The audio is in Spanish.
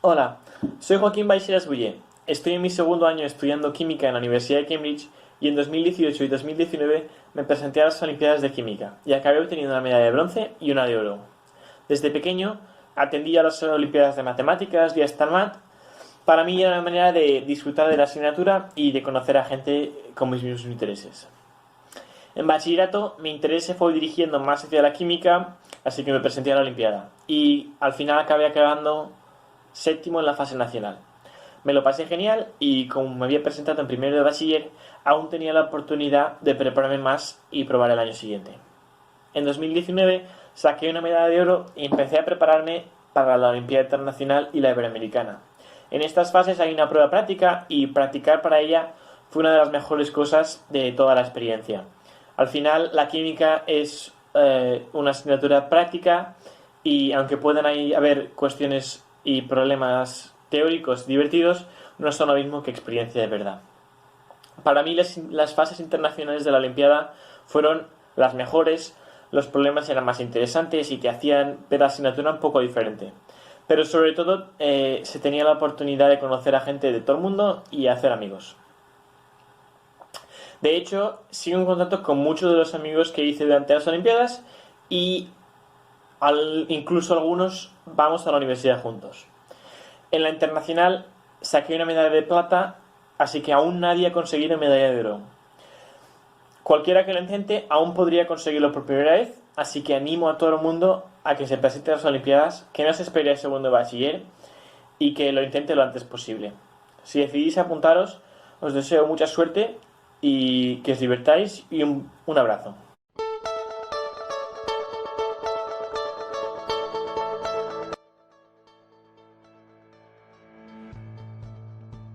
Hola, soy Joaquín Baixeras Bullé. Estoy en mi segundo año estudiando química en la Universidad de Cambridge y en 2018 y 2019 me presenté a las Olimpiadas de Química y acabé obteniendo una medalla de bronce y una de oro. Desde pequeño atendí a las Olimpiadas de Matemáticas y a StarMat. Para mí era una manera de disfrutar de la asignatura y de conocer a gente con mis mismos intereses. En bachillerato mi interés se fue dirigiendo más hacia la química, así que me presenté a la Olimpiada y al final acabé acabando séptimo en la fase nacional. Me lo pasé genial y como me había presentado en primero de bachiller, aún tenía la oportunidad de prepararme más y probar el año siguiente. En 2019 saqué una medalla de oro y empecé a prepararme para la Olimpiada Internacional y la Iberoamericana. En estas fases hay una prueba práctica y practicar para ella fue una de las mejores cosas de toda la experiencia. Al final la química es una asignatura práctica y aunque puedan haber cuestiones y problemas teóricos divertidos, no son lo mismo que experiencia de verdad. Para mí las fases internacionales de la Olimpiada fueron las mejores, los problemas eran más interesantes y te hacían ver la asignatura un poco diferente. Pero sobre todo se tenía la oportunidad de conocer a gente de todo el mundo y hacer amigos. De hecho, sigo en contacto con muchos de los amigos que hice durante las Olimpiadas y incluso algunos vamos a la universidad juntos. En la internacional saqué una medalla de plata, así que aún nadie ha conseguido medalla de oro. Cualquiera que lo intente aún podría conseguirlo por primera vez, así que animo a todo el mundo a que se presente a las Olimpiadas, que no se espere al segundo de bachiller y que lo intente lo antes posible. Si decidís apuntaros, os deseo mucha suerte y que os divirtáis y un abrazo.